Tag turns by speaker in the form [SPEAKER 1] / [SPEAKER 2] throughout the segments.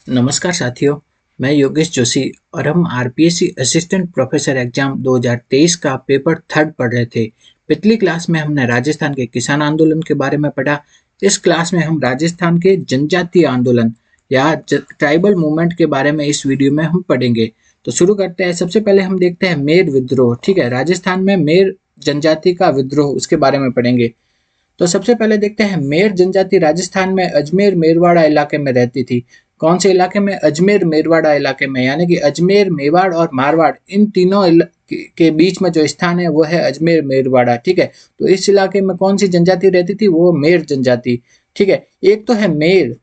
[SPEAKER 1] नमस्कार साथियों। मैं योगेश जोशी और हम आरपीएससी असिस्टेंट प्रोफेसर एग्जाम 2023 का पेपर थर्ड पढ़ रहे थे। पिछली क्लास में हमने राजस्थान के किसान आंदोलन के बारे में पढ़ा। इस क्लास में हम राजस्थान के जनजातीय आंदोलन या ट्राइबल मूवमेंट के बारे में इस वीडियो में हम पढ़ेंगे। तो शुरू करते हैं। सबसे पहले हम देखते हैं मेर विद्रोह। ठीक है, राजस्थान में मेर जनजाति का विद्रोह, उसके बारे में पढ़ेंगे। तो सबसे पहले देखते हैं, मेर जनजाति राजस्थान में अजमेर मेरवाड़ा इलाके में रहती थी। कौन से इलाके में? अजमेर मेरवाड़ा इलाके में, यानी कि अजमेर, मेवाड़ और मारवाड़, इन तीनों के बीच में जो स्थान है वो है अजमेर मेरवाड़ा। ठीक है, तो इस इलाके में कौन सी जनजाति रहती थी? वो मेर जनजाति। ठीक है, एक तो है मेर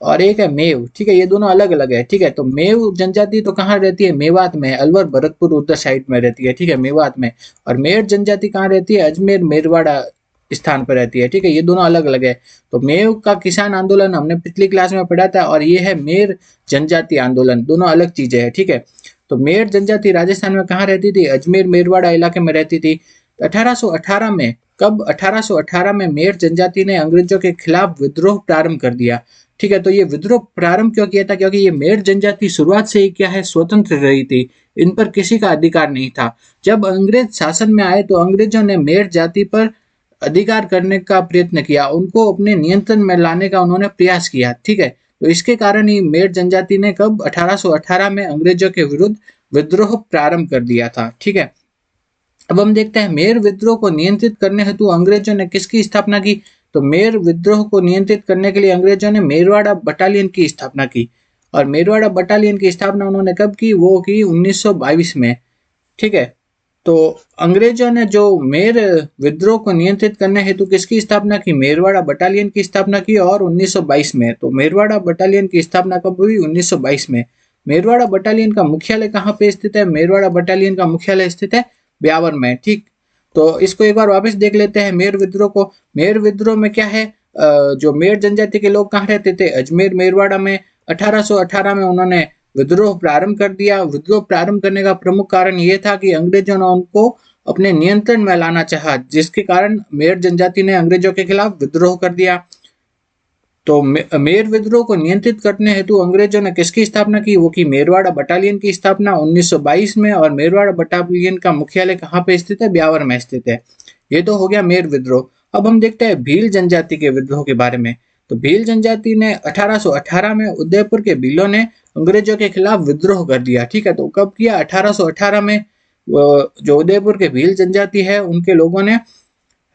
[SPEAKER 1] और एक है मेव। ठीक है, ये दोनों अलग अलग है। ठीक है, तो मेव जनजाति तो कहाँ रहती है? मेवात में, अलवर भरतपुर उधर साइड में रहती है। ठीक है, मेवात में। और मेर जनजाति कहाँ रहती है? अजमेर मेरवाड़ा स्थान पर रहती है। ठीक है, ये दोनों अलग अलग है। तो मेव का किसान आंदोलन हमने पिछली क्लास में पढ़ा था और ये है मेर जनजाति आंदोलन, दोनों अलग चीजें हैं। ठीक है, तो मेर जनजाति राजस्थान में कहाँ रहती थी? अजमेर मेरवाड़ा इलाके में रहती थी। 1818 में, कब? 1818 में मेर जनजाति ने अंग्रेजों के खिलाफ विद्रोह प्रारंभ कर दिया। ठीक है, तो ये विद्रोह प्रारंभ क्यों किया था? क्योंकि ये मेर जनजाति शुरुआत से ही क्या है, स्वतंत्र रही थी। इन पर किसी का अधिकार नहीं था। जब अंग्रेज शासन में आए तो अंग्रेजों ने मेर जाति पर अधिकार करने का प्रयत्न किया, उनको अपने नियंत्रण में लाने का उन्होंने प्रयास किया। ठीक है, तो इसके कारण ही मेर जनजाति ने कब? 1818 में अंग्रेजों के विरुद्ध विद्रोह प्रारंभ कर दिया था। ठीक है, अब हम देखते हैं मेर विद्रोह को नियंत्रित करने हेतु अंग्रेजों ने किसकी स्थापना की? तो मेर विद्रोह को नियंत्रित करने के लिए अंग्रेजों ने मेरवाड़ा बटालियन की स्थापना की। और मेरवाड़ा बटालियन की स्थापना उन्होंने कब की? वो की 1922 में। ठीक है, तो अंग्रेजों ने जो मेर विद्रोह को नियंत्रित करने हेतु किसकी स्थापना की? मेरवाड़ा बटालियन की स्थापना की, और 1922 में। तो मेरवाड़ा बटालियन की स्थापना कब हुई? 1922 में। मेरवाड़ा बटालियन का मुख्यालय कहाँ पे स्थित है? मेरवाड़ा बटालियन का मुख्यालय स्थित है ब्यावर में। ठीक, तो इसको एक बार वापस देख लेते हैं मेर विद्रोह को। मेर विद्रोह में क्या है, जो मेर जनजाति के लोग कहाँ रहते थे? अजमेर मेरवाड़ा में। 1818 में उन्होंने विद्रोह प्रारंभ कर दिया। विद्रोह प्रारंभ करने का प्रमुख कारण ये था कि अंग्रेजों ने उनको अपने नियंत्रण में लाना चाहा, जिसके कारण मेर जनजाति ने अंग्रेजों के खिलाफ विद्रोह कर दिया। तो मेर विद्रोह को नियंत्रित करने हेतु अंग्रेजों ने किसकी स्थापना की? वो की मेरवाड़ा बटालियन की स्थापना 1922 में। और मेरवाड़ा बटालियन का मुख्यालय कहाँ पे स्थित है? ब्यावर में स्थित है। ये तो हो गया मेर विद्रोह। अब हम देखते हैं भील जनजाति के विद्रोह के बारे में। तो भील जनजाति ने 1818 में उदयपुर के भीलों ने अंग्रेजों के खिलाफ विद्रोह कर दिया। ठीक है, तो कब किया? 1818 में। जो उदयपुर के भील जनजाति है उनके लोगों ने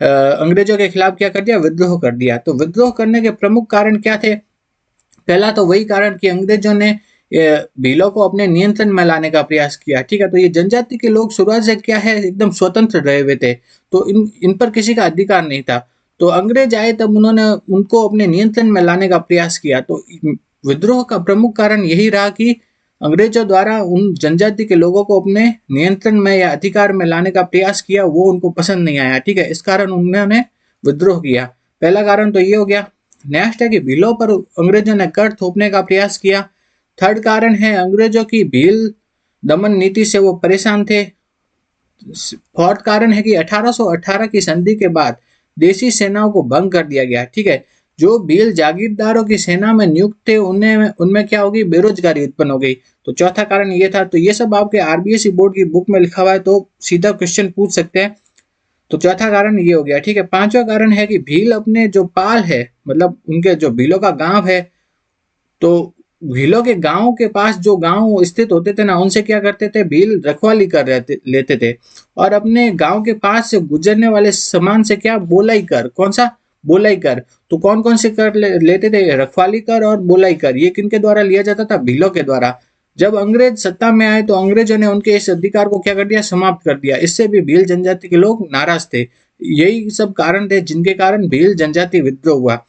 [SPEAKER 1] अंग्रेजों के खिलाफ क्या कर दिया? विद्रोह कर दिया। तो विद्रोह करने के प्रमुख कारण क्या थे? पहला तो वही कारण कि अंग्रेजों ने भीलों को अपने नियंत्रण में लाने का प्रयास किया। ठीक है, तो ये जनजाति के लोग शुरुआत से क्या है, एकदम स्वतंत्र रहे हुए थे। तो इन पर किसी का अधिकार नहीं था। तो अंग्रेज आए तब उन्होंने उनको अपने नियंत्रण में लाने का प्रयास किया। तो विद्रोह का प्रमुख कारण यही रहा कि अंग्रेजों द्वारा उन जनजाति के लोगों को अपने नियंत्रण में या अधिकार में लाने का प्रयास किया, वो उनको पसंद नहीं आया। ठीक है, इस कारण उन्होंने विद्रोह किया। पहला कारण तो ये हो गया। नेक्स्ट है कि भीलों पर अंग्रेजों ने कर थोपने का प्रयास किया। थर्ड कारण है अंग्रेजों की भील दमन नीति से वो परेशान थे। फोर्थ कारण है कि 1818 की संधि के बाद देशी सेनाओं को भंग कर दिया गया। ठीक है, जो भील जागीरदारों की सेना में नियुक्त थे उनमें उनमें क्या होगी? बेरोजगारी उत्पन्न हो गई। तो चौथा कारण ये था। तो ये सब आपके आरबीएससी बोर्ड की बुक में लिखा हुआ है, तो सीधा क्वेश्चन पूछ सकते हैं। तो चौथा कारण ये हो गया। ठीक है, पांचवा कारण है कि भील अपने जो पाल है, मतलब उनके जो भीलों का गांव है, तो भीलों के गांव के पास जो गांव स्थित होते थे ना, उनसे क्या करते थे? भील रखवाली कर लेते थे। और अपने गांव के पास से गुजरने वाले सामान से क्या? बोलाई कर। कौन सा? बोलाई कर। तो कौन कौन से कर लेते थे? रखवाली कर और बोलाई कर। ये किनके द्वारा लिया जाता था? भीलों के द्वारा। जब अंग्रेज सत्ता में आए तो अंग्रेजों ने उनके इस अधिकार को क्या कर दिया? समाप्त कर दिया। इससे भी भील जनजाति के लोग नाराज थे। यही सब कारण थे जिनके कारण भील जनजाति विद्रोह हुआ।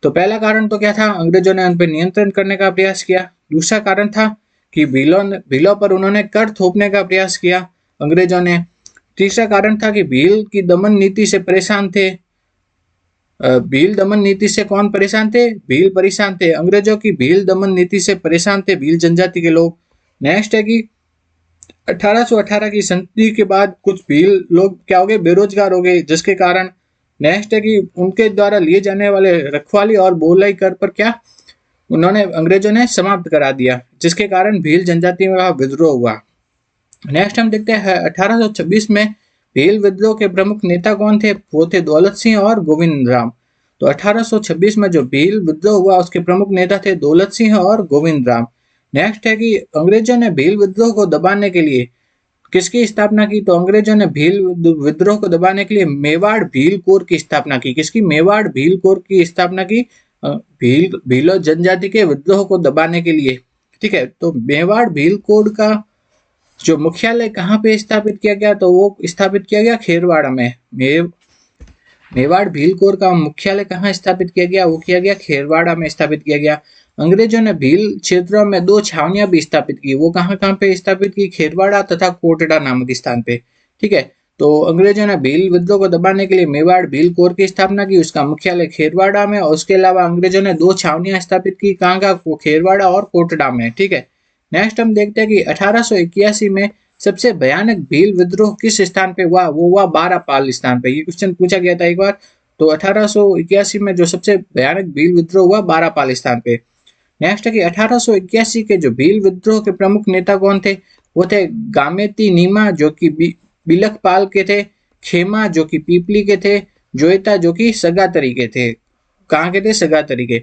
[SPEAKER 1] तो पहला कारण तो क्या था? अंग्रेजों ने उन पर नियंत्रण करने का प्रयास किया। दूसरा कारण था कि भीलों पर उन्होंने कर थोपने का प्रयास किया अंग्रेजों ने। तीसरा कारण था कि भील की दमन नीति से परेशान थे। भील दमन नीति से कौन परेशान थे? भील परेशान थे। अंग्रेजों की भील दमन नीति से परेशान थे भील जनजाति के लोग। नेक्स्ट है कि 1818 की संधि के बाद कुछ भील लोग क्या हो गए? बेरोजगार हो गए, जिसके कारण नेक्स्ट है कि उनके द्वारा लिए जाने वाले रखवाली और बोलाई कर पर क्या? उन्होंने अंग्रेजों ने समाप्त करा दिया, जिसके कारण भील जनजाति का विद्रोह हुआ। नेक्स्ट हम देखते हैं 1826 में भील विद्रोह के प्रमुख नेता कौन थे? वो थे दौलत सिंह और गोविंद राम। तो 1826 में जो भील विद्रोह हुआ उसके प्रमुख नेता थे दौलत सिंह और गोविंद राम। नेक्स्ट है कि अंग्रेजों ने भील विद्रोह को दबाने के लिए किसकी स्थापना की? तो अंग्रेजों ने भील विद्रोह को दबाने के लिए मेवाड़ भील कोर की स्थापना की। किसकी? मेवाड़ भील कोर की स्थापना की, भीलो जनजाति के विद्रोह को दबाने के लिए। ठीक है, तो मेवाड़ भील कोड का जो मुख्यालय कहाँ पे स्थापित किया गया? तो वो स्थापित किया गया खेरवाड़ा में। मेवाड़ भील कोर का मुख्यालय कहाँ स्थापित किया गया? वो किया गया खेरवाड़ा में स्थापित किया गया। अंग्रेजों ने भील क्षेत्रों में 2 छावनियां भी स्थापित की। वो कहाँ कहाँ पे स्थापित की? खेरवाड़ा तथा कोटड़ा नामक स्थान पे। ठीक है, तो अंग्रेजों ने भील विद्रोह को दबाने के लिए मेवाड़ भील कोर की स्थापना की, उसका मुख्यालय खेरवाड़ा में। और उसके अलावा अंग्रेजों ने 2 छावनियां स्थापित की, कहाँ कहाँ? खेरवाड़ा और कोटड़ा में। ठीक है, नेक्स्ट हम देखते हैं कि 1881 में सबसे भयानक भील विद्रोह किस स्थान पे हुआ? वो हुआ बारापाल स्थान पे। ये क्वेश्चन पूछा गया था एक बार। तो 1881 में जो सबसे भयानक भील विद्रोह हुआ बारापाल स्थान पे। नेक्स्ट है कि 1881 के जो भील विद्रोह के प्रमुख नेता कौन थे? वो थे गामेती नीमा जो कि बिलखपाल के थे, खेमा जो कि पीपली के थे, जोईता जो कि सगातरी के थे। कहाँ के थे? सगातरी के।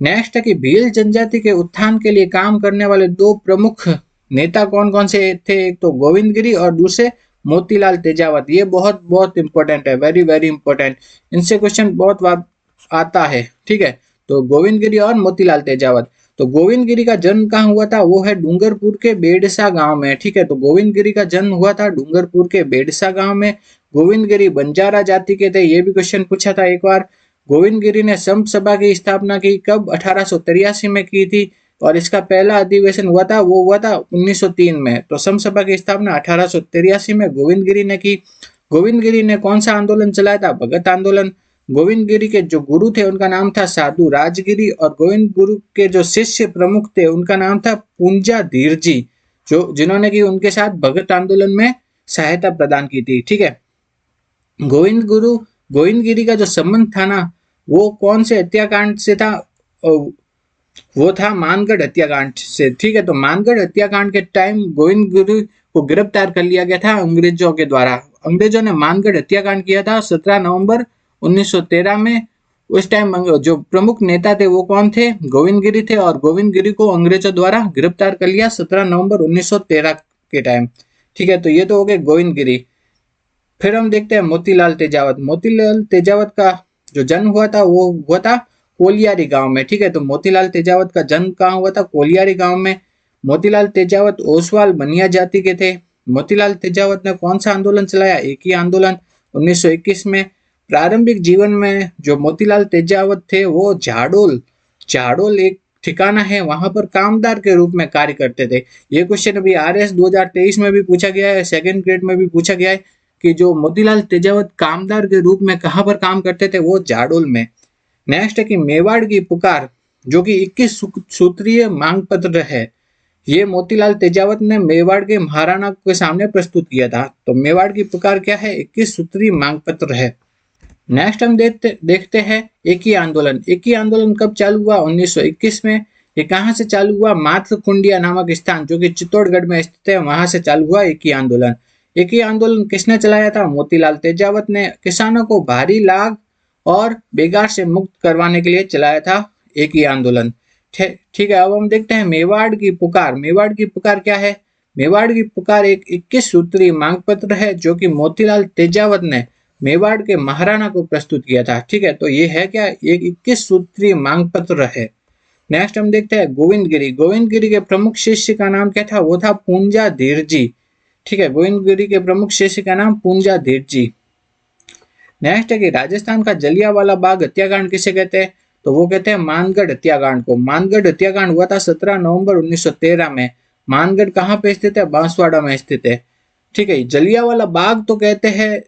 [SPEAKER 1] नेक्स्ट है कि भील जनजाति के उत्थान के लिए काम करने वाले 2 प्रमुख नेता कौन कौन से थे? एक तो गोविंद गिरी और दूसरे मोतीलाल तेजावत। ये बहुत बहुत इंपॉर्टेंट है, वेरी वेरी इंपॉर्टेंट। इनसे क्वेश्चन बहुत बार आता है। ठीक है, तो गोविंद गिरी और मोतीलाल तेजावत। तो गोविंद गिरी का जन्म कहाँ हुआ था? वो है डूंगरपुर के बेडसा गांव में। ठीक है, तो गोविंद गिरी का जन्म हुआ था डूंगरपुर के बेडसा गांव में। गोविंद गिरी बंजारा जाति के थे, ये भी क्वेश्चन पूछा था एक बार। गोविंद गिरी ने संत सभा की स्थापना की कब? 1883 में की थी। और इसका पहला अधिवेशन हुआ था, वो हुआ था 1903 में। तो संत सभा की स्थापना 1883 में गोविंद गिरी ने की। गोविंद गिरी ने कौन सा आंदोलन चलाया था? भगत आंदोलन। गोविंद गिरी के जो गुरु थे उनका नाम था साधु राजगिरी, और गोविंद गुरु के जो शिष्य प्रमुख थे उनका नाम था पूंजा धीर जी, जो जिन्होंने की उनके साथ भगत आंदोलन में सहायता प्रदान की थी। ठीक है, गोविंद गिरी का जो संबंध था ना, वो कौन से हत्याकांड से था? वो था मानगढ़ हत्याकांड से। ठीक है, तो मानगढ़ हत्याकांड के टाइम गोविंद गुरु को गिरफ्तार कर लिया गया था अंग्रेजों के द्वारा। अंग्रेजों ने मानगढ़ हत्याकांड किया था 17 नवंबर 1913 में। उस टाइम जो प्रमुख नेता थे वो कौन थे? गोविंद गिरी थे, और गोविंद गिरी को अंग्रेजों द्वारा गिरफ्तार कर लिया 17 नवंबर 1913 के टाइम। ठीक है, तो ये तो हो गए गोविंद गिरी। फिर हम देखते हैं मोतीलाल तेजावत। मोतीलाल तेजावत का जो जन्म हुआ था वो हुआ था कोलियारी गांव में। ठीक है, तो मोतीलाल तेजावत का जन्म कहाँ हुआ था? कोलियारी गांव में। मोतीलाल तेजावत ओसवाल बनिया जाति के थे। मोतीलाल तेजावत ने कौन सा आंदोलन चलाया? एक ही आंदोलन 1921 में। प्रारंभिक जीवन में जो मोतीलाल तेजावत थे वो झाड़ोल एक ठिकाना है, वहां पर कामदार के रूप में कार्य करते थे। ये क्वेश्चन अभी RS 2023 में भी पूछा गया है, सेकंड ग्रेड में भी पूछा गया है कि जो मोतीलाल तेजावत कामदार के रूप में कहां पर काम करते थे? वो झाड़ोल में। नेक्स्ट है कि मेवाड़ की पुकार जो कि 21 सूत्रीय मांग पत्र है, ये मोतीलाल तेजावत ने मेवाड़ के महाराणा के सामने प्रस्तुत किया था। तो मेवाड़ की पुकार क्या है? 21 सूत्रीय मांग पत्र है। नेक्स्ट हम देखते हैं एक ही आंदोलन। एक ही आंदोलन कब चालू हुआ? 1921 में। ये कहाँ से चालू हुआ? मातकुंडिया नामक स्थान जो कि चित्तौड़गढ़ में स्थित है, वहां से चालू हुआ एक ही आंदोलन। एक ही आंदोलन किसने चलाया था? मोतीलाल तेजावत ने किसानों को भारी लाभ और बेगार से मुक्त करवाने के लिए चलाया था एक ही आंदोलन। ठीक है, अब हम देखते हैं मेवाड़ की पुकार। मेवाड़ की पुकार क्या है? मेवाड़ की पुकार एक 21 सूत्रीय मांग पत्र है जो कि मोतीलाल तेजावत ने मेवाड़ के महाराणा को प्रस्तुत किया था। ठीक है, तो ये है क्या? एक 21 सूत्रीय मांग पत्र है। नेक्स्ट हम देखते हैं गोविंद गिरी। गोविंद गिरी के प्रमुख शिष्य का नाम क्या था? वो था पूंजा धीर जी। ठीक है, गोविंद गिरी के प्रमुख शिष्य का नाम पूंजा धीर जी। नेक्स्ट है कि राजस्थान का जलियांवाला बाग हत्याकांड किसे कहते हैं? तो वो कहते हैं मानगढ़ हत्याकांड को। मानगढ़ हत्याकांड हुआ था 17 नवंबर 1913 में। मानगढ़ कहाँ पे स्थित है? बांसवाड़ा में स्थित है। ठीक है, जलियांवाला बाग तो कहते हैं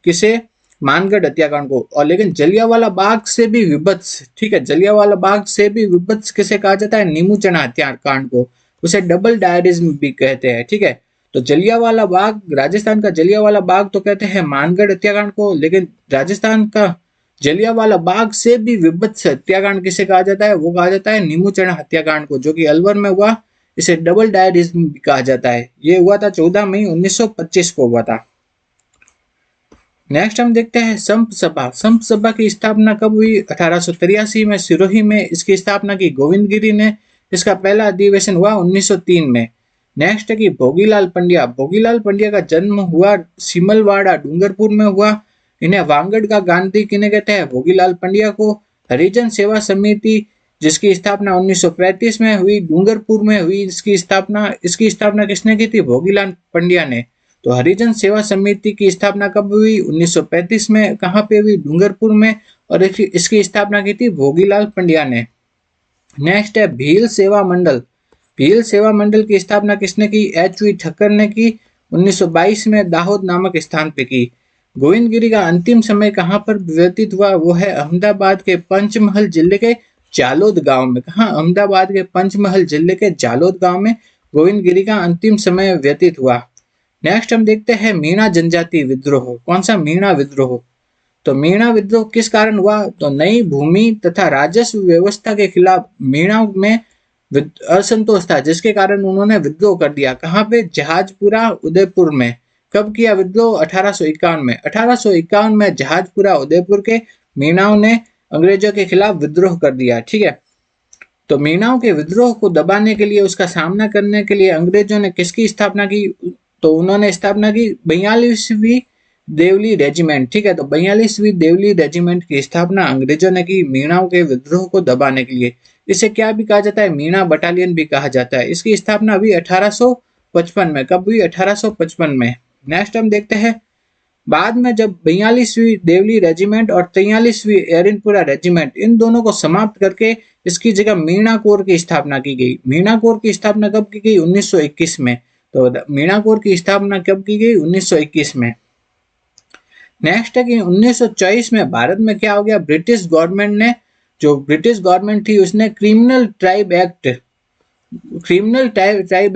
[SPEAKER 1] किसे? मानगढ़ हत्याकांड को। और लेकिन जलियांवाला बाग से भी विभत्स, ठीक है, जलियांवाला बाग से भी विभत्स किसे कहा जाता है? नीमूचना हत्याकांड को। उसे डबल डायरिज्म भी कहते हैं। ठीक है, तो जलियांवाला बाग, राजस्थान का जलियांवाला बाग तो कहते हैं मानगढ़ हत्याकांड को, लेकिन राजस्थान का जलियांवाला बाग से भी विभत्स हत्याकांड किसे कहा जाता है? वो कहा जाता है नीमूचरण हत्याकांड को, जो कि अलवर में हुआ। इसे डबल डायरिज्म भी कहा जाता है। ये हुआ था 14 मई 1925 को हुआ था। नेक्स्ट हम देखते हैं संप सभा। संप सभा की स्थापना कब हुई? 1883 में सिरोही में इसकी स्थापना की गोविंद गिरी ने। इसका पहला अधिवेशन हुआ 1903 में। नेक्स्ट है कि भोगीलाल पंड्या। भोगीलाल पंड्या का जन्म हुआ सिमलवाड़ा डूंगरपुर में हुआ। इन्हें वांगड़ का गांधी किन्हें कहते हैं? भोगीलाल पंड्या को। हरिजन सेवा समिति जिसकी स्थापना 1935 में हुई, डूंगरपुर में हुई इसकी स्थापना किसने की थी? भोगीलाल पंड्या ने। तो हरिजन सेवा समिति की स्थापना कब हुई? 1935 में। कहाँ पे हुई? डूंगरपुर में। और इसकी स्थापना की थी भोगीलाल पंड्या ने। नेक्स्ट है भील सेवा मंडल। भील सेवा मंडल की स्थापना किसने की? एच.वी. ठक्कर ने की 1922 में दाहोद नामक स्थान पे की। गोविंद गिरी का अंतिम समय कहाँ पर व्यतीत हुआ? वो है अहमदाबाद के पंचमहल जिले के जालोद गांव में। कहाँ? अहमदाबाद के पंचमहल जिले के जालोद गांव में गोविंद गिरी का अंतिम समय व्यतीत हुआ। नेक्स्ट हम देखते हैं मीणा जनजाति विद्रोह। कौन सा? मीणा विद्रोह। तो मीणा विद्रोह किस कारण हुआ? तो नई भूमि तथा राजस्व व्यवस्था के खिलाफ मीणा में असंतोष था, जिसके कारण उन्होंने विद्रोह कर दिया। कहाँ पे? जहाजपुरा उदयपुर में। कब किया विद्रोह? 1851 में। 1851 में जहाजपुरा उदयपुर के मीणाओं ने अंग्रेजों के खिलाफ विद्रोह कर दिया। ठीक है। तो मीणाओं के विद्रोह को दबाने के लिए, उसका सामना करने के लिए अंग्रेजों ने किसकी स्थापना की? तो उन्होंने स्थापना की 42वीं देवली रेजिमेंट। ठीक है। तो 42वीं देवली रेजिमेंट की स्थापना अंग्रेजों ने की मीणाओं के विद्रोह को दबाने के लिए। इसे क्या भी कहा जाता है? मीणा बटालियन भी कहा जाता है। इसकी स्थापना हुई 1855 में। कब हुई? 1855 में। नेक्स्ट हम देखते हैं, बाद में जब 42वीं देवली रेजिमेंट और 43वीं एरनपुरा रेजिमेंट, इन दोनों को समाप्त करके इसकी जगह मीणा कोर की स्थापना की गई। मीणा कोर की स्थापना कब की गई? 1921 में। तो मीणा कोर की स्थापना कब की गई? 1921 में। नेक्स्ट है कि 1924 में भारत में क्या हो गया? ब्रिटिश गवर्नमेंट ने, जो ब्रिटिश गवर्नमेंट थी, उसने क्रिमिनल ट्राइब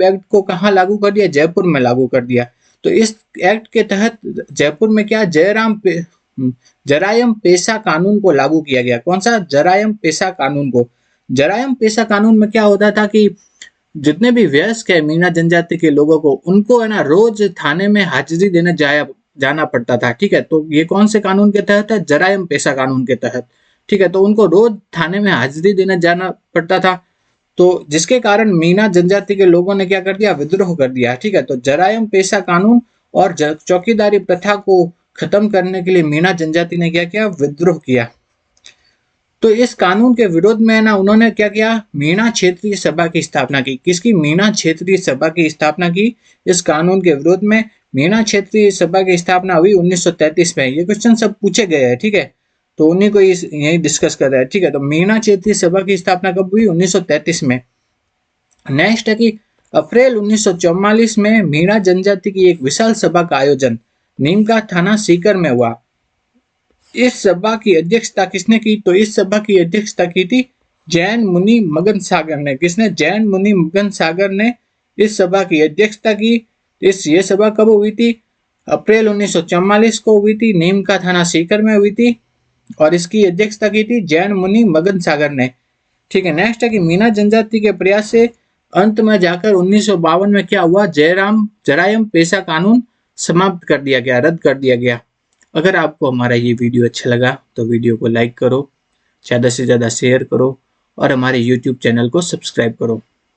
[SPEAKER 1] एक्ट को कहाँ लागू कर दिया? जयपुर में लागू कर दिया। तो इस एक्ट के तहत जयपुर में क्या? जरायम पेशा कानून को लागू किया गया। कौन सा? जरायम पेशा कानून को। जरायम पेशा कानून में क्या होता था कि जितने भी वयस्क है मीणा जनजाति के लोगों को, उनको है ना रोज थाने में हाजिरी देने जाना पड़ता था। ठीक है। तो ये कौन से कानून के तहत है? जरायम पेशा कानून के तहत। ठीक है। तो उनको रोज थाने में हाजिरी देने जाना पड़ता था, तो जिसके कारण मीणा जनजाति के लोगों ने क्या कर दिया? विद्रोह कर दिया। ठीक है। तो जरायम पेशा कानून और चौकीदारी प्रथा को खत्म करने के लिए मीणा जनजाति ने क्या किया? विद्रोह किया। तो इस कानून के विरोध में ना उन्होंने क्या किया? मीणा क्षेत्रीय सभा की स्थापना की। किसकी? मीणा क्षेत्रीय सभा की स्थापना की। इस कानून के विरोध में मीणा क्षेत्रीय सभा की स्थापना हुई 1933 में। ये क्वेश्चन सब पूछे गए हैं। ठीक है। तो उन्हीं को यही डिस्कस कर रहे हैं। ठीक है। तो मीणा क्षेत्रीय सभा की स्थापना कब हुई? 1933 में। नेक्स्ट है कि अप्रैल 1944 में मीणा जनजाति की एक विशाल सभा का आयोजन नीमका थाना सीकर में हुआ। इस सभा की अध्यक्षता किसने की? तो इस सभा की अध्यक्षता की थी जैन मुनि मगन सागर ने। किसने? जैन मुनि मगन सागर ने इस सभा की अध्यक्षता की। ये सभा कब हुई थी? अप्रैल 1944 को हुई थी। नीमका थाना सीकर में हुई थी और इसकी अध्यक्षता की थी जैन मुनि मगन सागर ने। ठीक है। नेक्स्ट है कि मीणा जनजाति के प्रयास से अंत में जाकर 1952 में क्या हुआ? जरायम पेशा कानून समाप्त कर दिया गया, रद्द कर दिया गया। अगर आपको हमारा ये वीडियो अच्छा लगा तो वीडियो को लाइक करो, ज़्यादा से ज़्यादा शेयर करो और हमारे YouTube चैनल को सब्सक्राइब करो।